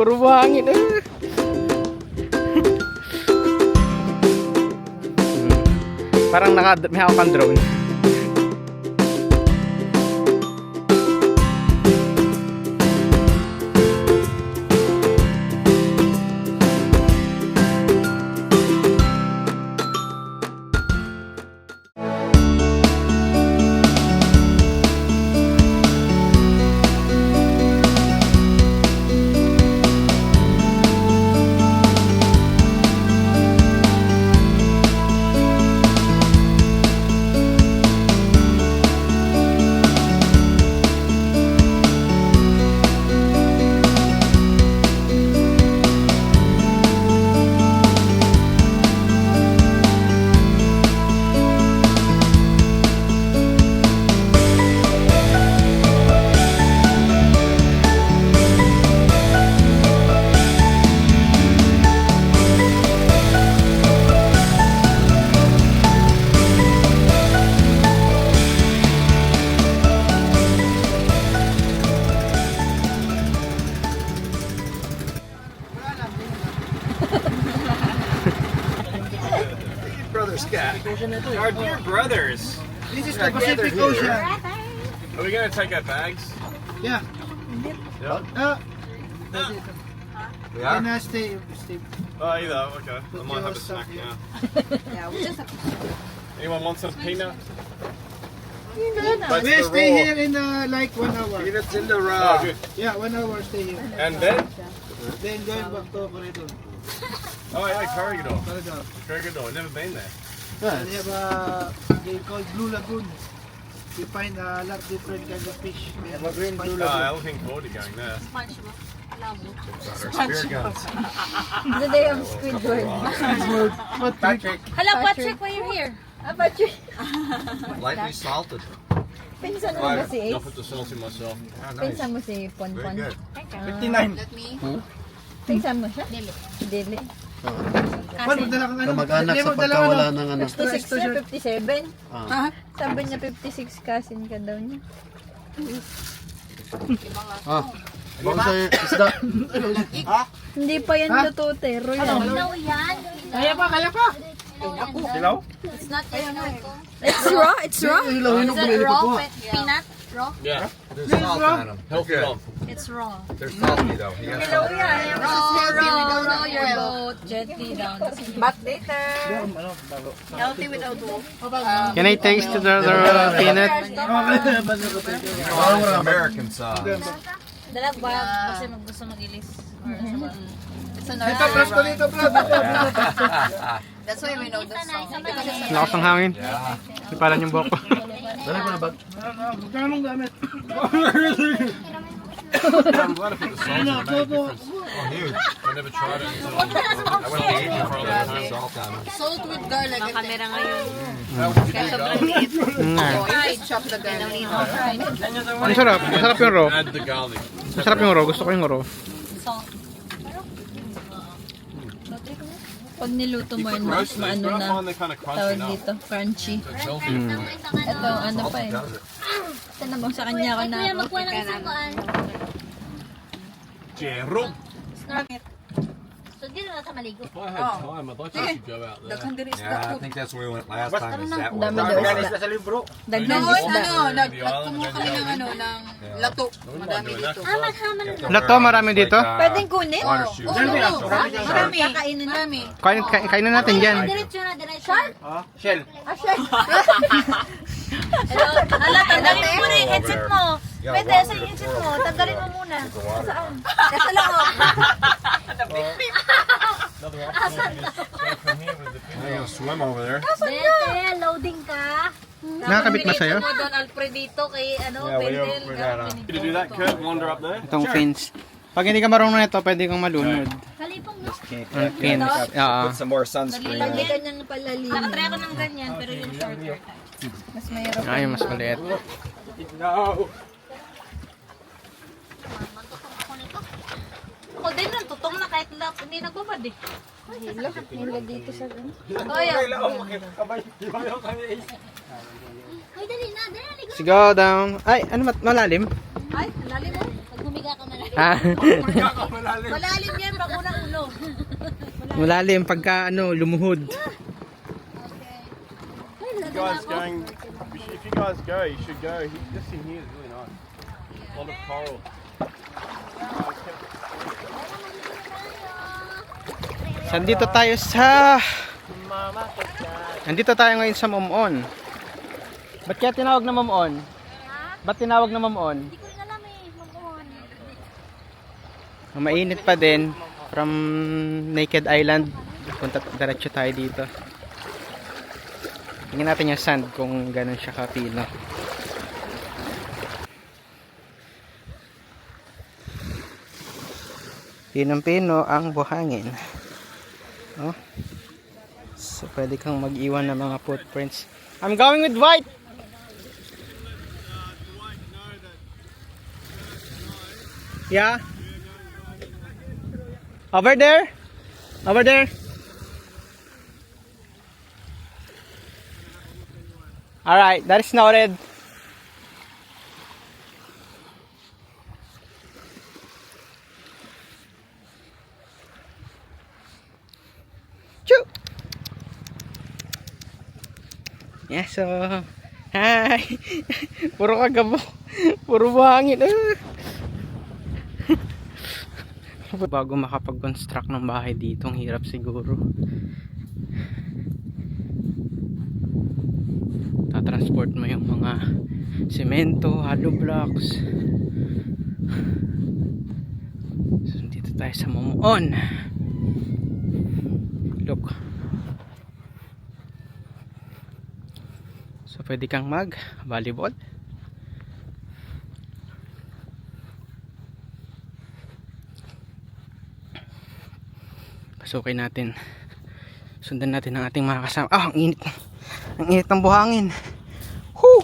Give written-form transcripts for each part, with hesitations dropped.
Puro buhangin ah. Parang may hawak kang drone. Our dear brothers. This is the Pacific Ocean. Are we gonna take our bags? Yeah. Yeah. Can I stay? Oh, either. Okay. I might have a snack now. Yeah, we just Anyone want some peanut? We stay here in like 1 hour. Peanuts in the raw. Oh, good. Yeah, 1 hour stay here. And then? Then going back to Corridor. Oh, yeah, Corregidor. Corridor. Corregidor. Never been there. And they have they call Blue Lagoon. You find a lot different kind of fish. Evergreen Blue Oh, I'm looking forward to going there. SpongeBob. Spear guns. The day of Squidward. Patrick. Hello, Patrick, why are you here? Patrick. Lightly salted. Pinsan mo ba si I'll Ace? put the salt in myself. Pinsan mo si Ponpon? Very good. 59. Pinsan mo siya? Dili. Paul, magdala kang ano? Kamag-anak Hindi, sa magdala pagkawala ka ng ano. 56 na 57? Ah. Sabi niya 56 cousin ka daw niya. Ah. Baka sa isda. Hindi pa yan lututero yan. Kaya pa. Hello? It's not peanut. It's raw? It's raw? Is it raw peanut? Raw? Yeah. There's salt on them. Healthy dog. It's raw. They're salty though. You got salt. Row your boat Gently down. back later. Healthy without wolf. Can I taste the peanut? Parang American sauce. Dalag ba? Kasi gusto mag-ilis. It's an Dito, press ko dito, bro. That's why we know the song. Because it's Lakas ng hangin. Ipalan yung buhok ko. Dali ko na bag. Magkano mong gamit? I'm glad I put the salt in. It made a difference. Oh, huge. I never tried it until I went to Asia for all the time. Salt on them. salt with garlic. Camera ngayon. Kaya sobrang liit. Mm. Fried. Chop the garlic. Fried. Ang sarap. Masarap yung raw. Add the garlic. Masarap yung raw. Gusto ko yung raw. Pag niluto mo yun, mas Roast these, maano but I na find they're kind of crunchy tawag now. dito, crunchy. It's healthy. Ito, ano pa eh. Sana mo sa kanya ako na ako. Jero. So, di na sa maligo. If I had time, I'd like to actually go out there. Yeah, I think that's where we went last time. Is that Dami one? daw isda. Dagdag No, isda. nagkumuha kami ng lato. Madami dito. Lato, marami dito. Pwedeng kunin? Water shoes. Marami. Kakainin na. Marami. Kainan natin dyan. Diretso na, diretso. Shell. Hello? Hala, tanggalin mo muna yung headset mo. Yeah, Pwede, water sa yung to headset pour. mo. Tanggalin mo muna. Saan? Nasa loob. Another option is go from here with the I'm gonna swim over there. Bete, loading ka. Nakakabit ba sa'yo? Mo doon Alfredito kay ano, Yeah, Pendel. we got You to do that, Kurt? Wander up there? Itong fins. Pag hindi ka marunong nito, pwede kang malunod. Kalipong no? Ang fins. Oo. Put some more sunscreen Pag di on. kanyang palalimin. Nakatry ako ng ganyan, pero yung shorter. Mas mahirap. Ay, mas maliit. Ako din, tutong na kahit hindi nagbabad eh. Hila dito sa ganun. Oh, yeah. Ay, dali na, dali. Sigaw down. Ay, ano malalim? Ay, lalim mo. Pag humiga ka na lang. Ha? Malalim yan pag unang ulo. Malalim pagka lumuhod. You guys going? If you guys go, you should go. Just in here is really nice. A lot of coral. Nandito tayo sa... Nandito tayo ngayon sa Mamon. Ba't kaya tinawag na Mamon? Ba't tinawag na Mamon? Hindi ko rin alam eh. Mamon. Mainit pa din. From Naked Island. Punta diretso tayo dito. Tingnan natin yung sand kung ganun siya kapino. Pinong-pino ang buhangin. Oh. So pwede kang mag-iwan ng mga footprints. I'm going with white. Yeah. Over there. Over there. All right, that is noted. Choo. Yeah, so hi. Puro kagabo. Puro buhangin. Bago makapag-construct ng bahay dito, ang hirap siguro. Tatransport mo yung mga semento, hollow blocks. So dito tayo sa Mamon. Look. So pwede kang mag-volleyball. Pasukin natin. Sundan natin ang ating mga kasama. Ah, ang init. Ang init ng buhangin. Whew!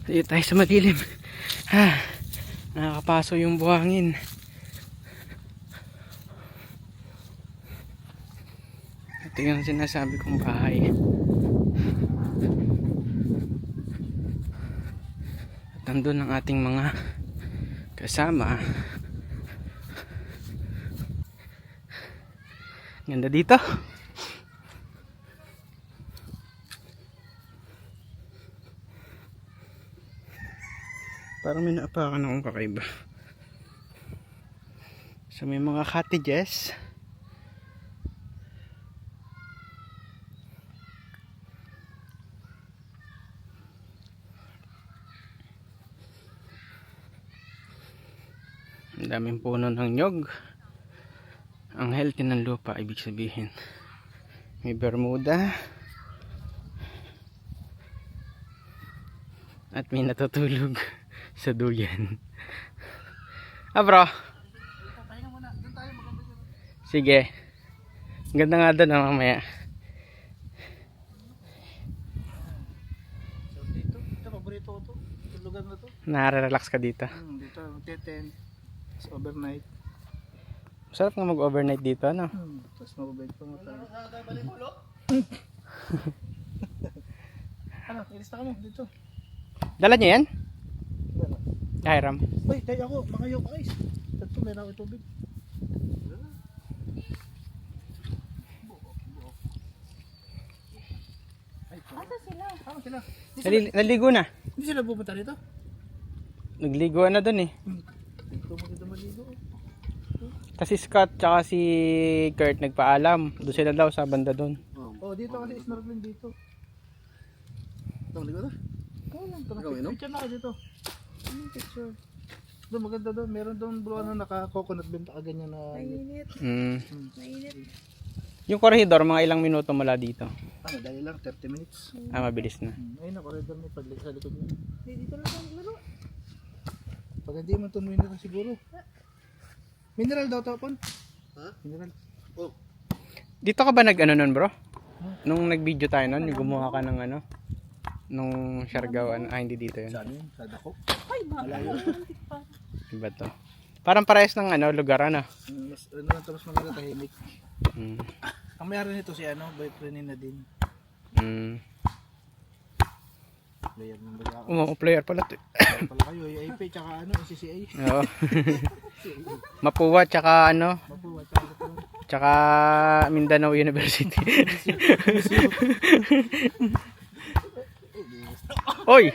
Dito tayo sa madilim. Ha, nakakapaso yung buhangin. Ito yung sinasabi kong bahay. At nandun ang ating mga kasama. Ganda dito. Parang may naapakan akong kakaiba. So may mga cottages. Ang daming puno ng nyog. Ang healthy ng lupa, ibig sabihin may bermuda at may natutulog sa duyan. Bro, sige, ganda nga doon mamaya. So dito, ito paborito ko to. Itong lugar na to. Nare-relax ka dito. Dito, mag-tent. Tapos overnight. Masarap nga mag-overnight dito, ano? Tapos mababait pa mo tayo. Ano, ilista ka mo dito. Dala niya yan? Hiram. Uy, tayo ako, makayok guys. Ito, meron ako tubig. Asa sila? Tama sila. Naligo na. Hindi sila pupunta dito? Nagligo na doon eh. Dito maganda maligo. Kasi Scott tsaka si Kurt nagpaalam. Doon sila daw sa banda doon. Oh, dito kasi snorkeling dito. Ito, ligo na? Oo lang, picture na ka dito. Picture. Doon maganda doon, meron doon bro ano naka-coconut benta ka ganyan na. Mainit. Mainit. Yung corridor, mga ilang minuto mula dito. Ano, dahil lang 30 minutes. Mabilis na. Ayun ang corridor mo pag sa likod mo. Dito lang ang laro. Pag hindi mo ito mineral siguro. Mineral daw tapon? Ha? Mineral. Oh. Dito ka ba nag-ano nun bro? Nung nag-video tayo nun, yung gumawa ka ng ano? Nung Siargao, hindi dito yun. Saan yun? Sa Dako? Ay, malayo. Iba to. Parang parehas ng lugar ano. Mas ano lang tapos maganda tahimik. Ang mayroon nito si ano, boyfriend ni Nadine. Player ng baga ako. Oo, player pala to. Pala kayo, AIP tsaka ano, CCA. Oo. Mapua tsaka ano, Mapuwa tsaka ito. tsaka Mindanao University. Oy!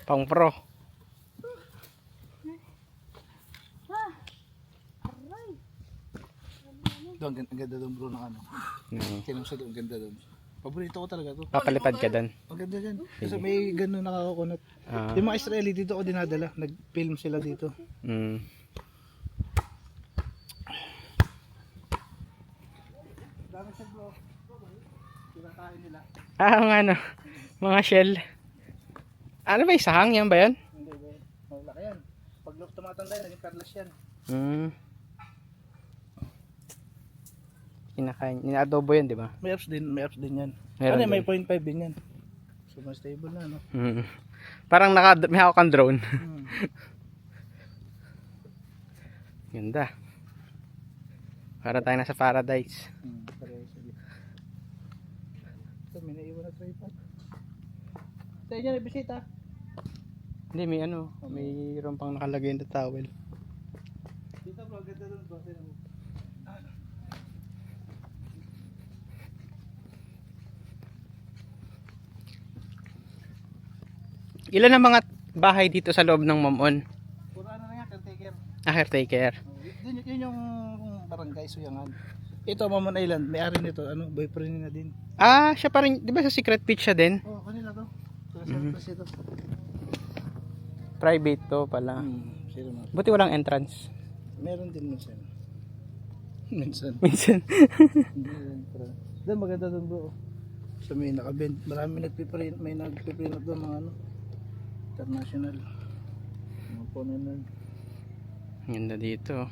Pang pro. Doon, ang ganda doon bro ng ano. Kinamsa doon, ang ganda doon. Paborito ko talaga to. Papalipad ka doon. Ang ganda dyan. Kasi may gano'n nakakukunat. Ah. Yung mga Israeli dito ko dinadala. Nag-film sila dito. Mm. Dami siya bro. Kinakain nila. Ah, ang ano, mga shell. Ano ba, isahang yan ba yan? Hindi ba? Malaki yan. Pag tumatanda yan, naging perlas yan. Kinakain, inaadobo yan, di ba? May apps din yan. Meron Ano, may din. 0.5 din yan. So, mas stable na, no? Parang may hawak kang drone. Ganda. Para tayo nasa paradise. Ito, may naiwan na tripod. Sa inyo na bisita. Hindi, may ano, mayroon pang nakalagay na towel. Dito bro, ganda doon bro. Ilan ang mga bahay dito sa loob ng Mamon? Puro ano na yan, caretaker. Ah, caretaker. Yun yung barangay Suyangan. Ito, Mamon Island, may-ari nito, ano, boyfriend na din. Ah, siya pa rin, di ba sa Secret Beach siya din? Oh, kanila to. Kasi ito. Private to pala. Sino na? Buti walang entrance. Meron din minsan. Minsan. Minsan. Doon maganda doon bro. So may nakabend, marami nagpiprint, may nagpiprint doon mga ano, international. Mga puno nun. Ganda dito.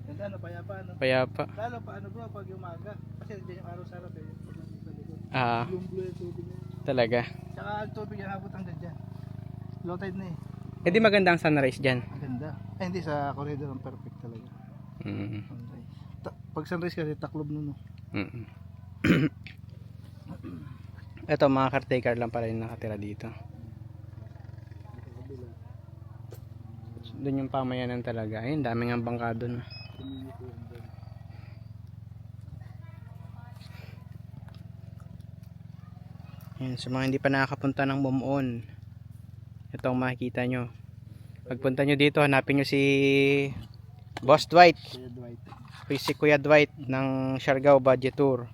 Ganda ano, payapa ano. Payapa. Lalo pa ano bro, pag umaga. Kasi nandiyan yung araw sa araw eh. Ah, Blue yung tubig niya. talaga. Tsaka ang tubig yan, habot hanggang dyan. Low tide na eh. Eh di maganda ang sunrise dyan. Ang ganda. Ay hindi, sa corridor ang perfect talaga. Sunrise. Pag sunrise kasi taklob nun. No? Ito mga caretaker lang pala yung nakatira dito. Doon yung pamayanan talaga. Ayun, daming ang bangka doon. Ayan, sa mga hindi pa nakakapunta ng Mamon, ito ang makikita nyo. Pagpunta nyo dito, hanapin nyo si Boss Dwight. Kuya Dwight. Si Kuya Dwight ng Siargao Budget Tour.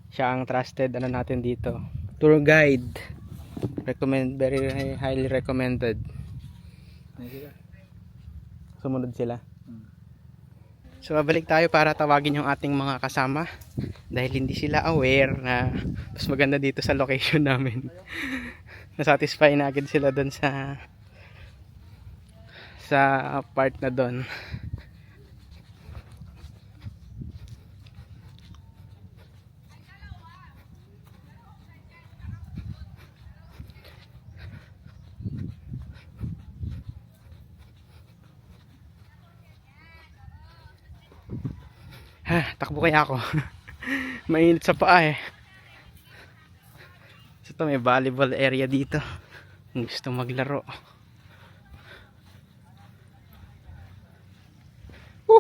Siya ang trusted ano natin dito. Tour guide. Very highly recommended. Sumunod sila. So babalik tayo para tawagin yung ating mga kasama dahil hindi sila aware na mas maganda dito sa location namin. Nasatisfy na agad sila doon sa part na doon. Takbo kaya ako. Mainit sa paa eh. So ito may volleyball area dito. Kung gusto maglaro.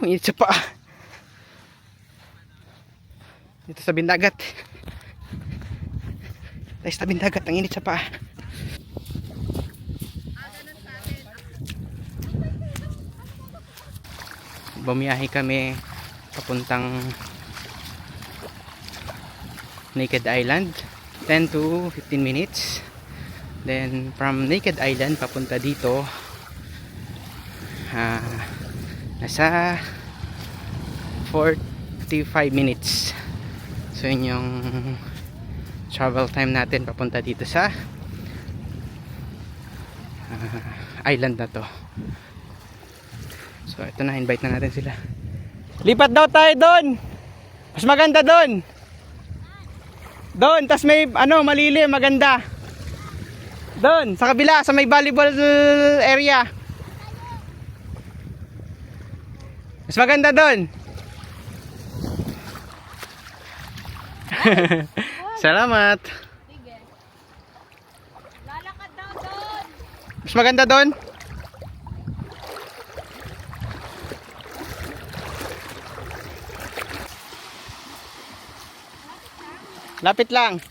Init sa paa. Dito sa bindagat. Tayo sa bindagat, ang init sa paa. Bumiyahe kami papuntang Naked Island, 10 to 15 minutes. Then from Naked Island papunta dito nasa 45 minutes. So yun yung travel time natin papunta dito sa island na to. So ito na, invite na natin sila. Lipat daw tayo doon. Mas maganda doon. Doon, tas may ano, malilim, maganda. Doon, sa kabila, sa may volleyball area. Mas maganda doon. Salamat. Lalakad daw doon. Mas maganda doon. Lapit lang.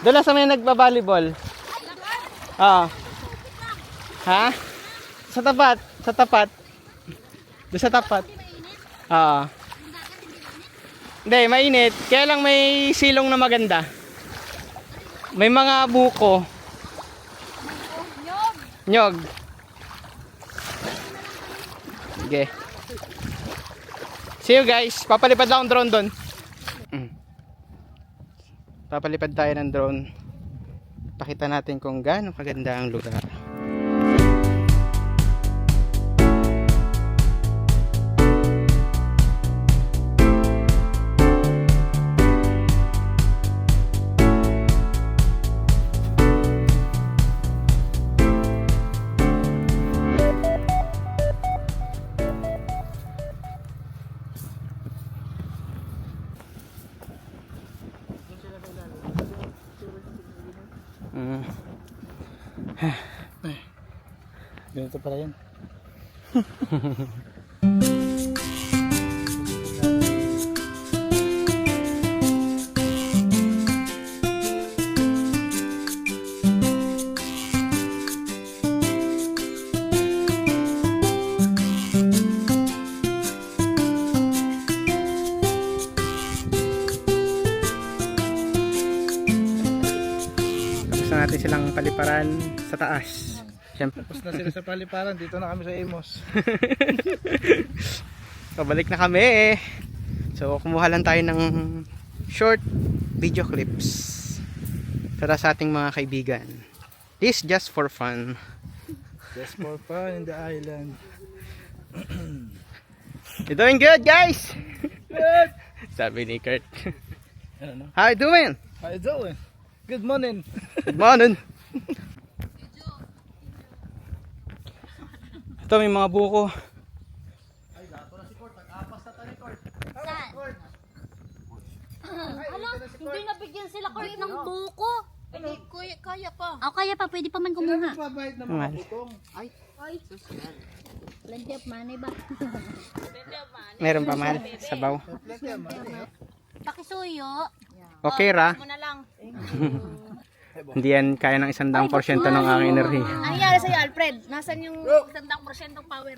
Doon lang sa may nagba-volleyball. Ah. Ha? Sa tapat, sa tapat. Doon sa tapat. Ah. Hindi, mainit. Kaya lang may silong na maganda. May mga buko. Nyog. Okay. See you guys. Papalipad lang ang drone doon. Papalipad tayo ng drone. Pakita natin kung gaano kaganda ang lugar. Ganito pala yan. Tapos na natin silang paliparan sa taas. Siyempre. Tapos na sila sa paliparan, dito na kami sa Amos. Pabalik na kami. So kumuha lang tayo ng short video clips para sa ating mga kaibigan. This just for fun. Just for fun in the island. You doing good, guys? Good. Sabi ni Kurt. Ano? How you doing? How you doing? Good morning. Good morning. Ito may mga buko. Hala, hindi nabigyan sila Kurt ng buko. Hindi, kaya pa. Kaya pa, pwede pa man kumuha. Mabait na Mahal. mga butong. Plenty of money ba? Meron pa mahal. Sabaw. Pakisuyo. Okay ra. Mo na lang. Hindi yan kaya ng 100% ng aking enerhiya. Ang nangyari sa'yo, Alfred? Nasan yung 100% power?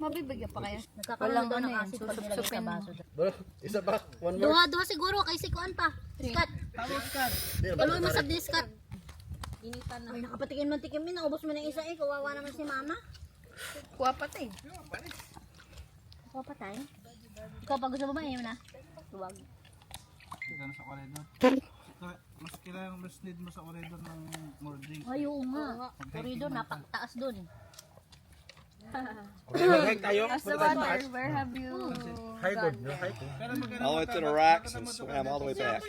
Mabibigyan pa kayo. Nagkakaroon daw ng acid pag nilagay sa baso. Bro, isa pa. One more. Duha siguro, kay sikuan pa. Skat. Tuloy mo sa diskat. Initan na. Ay, nakapatikin man tikim min. Naubos mo na isa eh. Kawawa naman si mama. Kuha pati. Kuha pa tayo. Ikaw pa gusto mo ba? Ayaw na. Tuwag. Ito na sa corridor. Mas kailangan mas need mo sa corridor ng more drink. Ay, oo nga. Corridor, napakataas dun. As the water, where have you gone? All the way to the rocks and swam all the way back.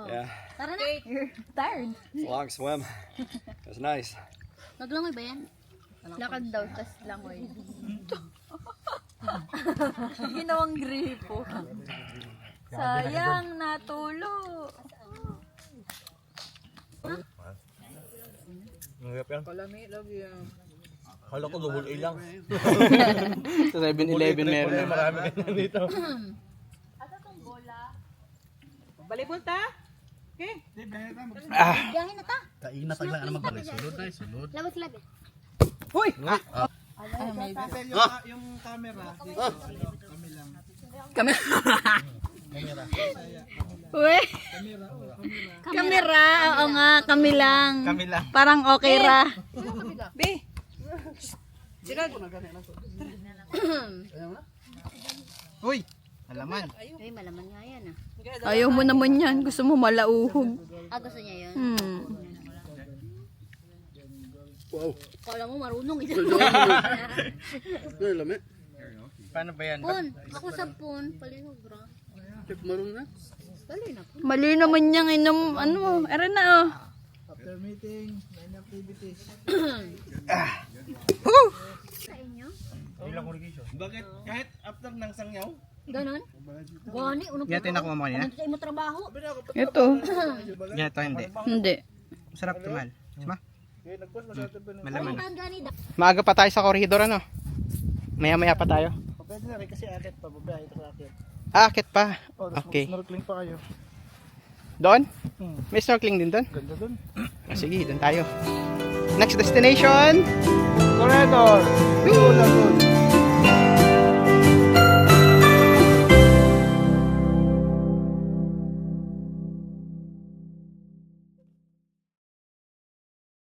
Yeah, Tara na. You're tired. it's a long swim. It was nice. Naglangoy ba yan? Lakad daw, tas langoy. Ginawang gripo. Sayang, natulo. Kalami lagi yan. Hala ko double A lang. Sa 7-Eleven meron na. Marami ganyan dito. Balibol ta? Biyahin na ta. Tain na taglaan na magbalay. Sulod na, sulod. Labas labi. Yung camera dito. Kami lang. Kami. Uy. Kamera, oo nga, kami lang. Kami lang. Parang okay ra. Be. Uy! Alaman. Ay, malaman nga yan ah. Ayaw mo naman yan. Gusto mo malauhog. Gusto niya yun. Wow. Kala mo marunong isa. Lami. Paano ba yan? Pun, ako sa pun. Palihog bro. Mali naman niyang inom, ano, ere na oh. After meeting, main activities. Bakit? Kahit after ng sangyaw? Ganon? Gani, unong Yan nakuha mo kanina? sa imo trabaho. Ito. Yan ito hindi. Hindi. Masarap ito mahal. Diba? Okay, nagpuan mo sa atin pa na. Malaman. Ang gani da. Maaga pa tayo sa koridor ano? Maya-maya pa tayo. Pwede na rin kasi akit pa, babae ito sa akin. Akit pa. Oh, tapos Okay. snorkeling pa kayo. Doon? Hmm. May snorkeling din doon? Ganda dun. Sige, doon tayo. Next destination. Corridor! Blue Lagoon!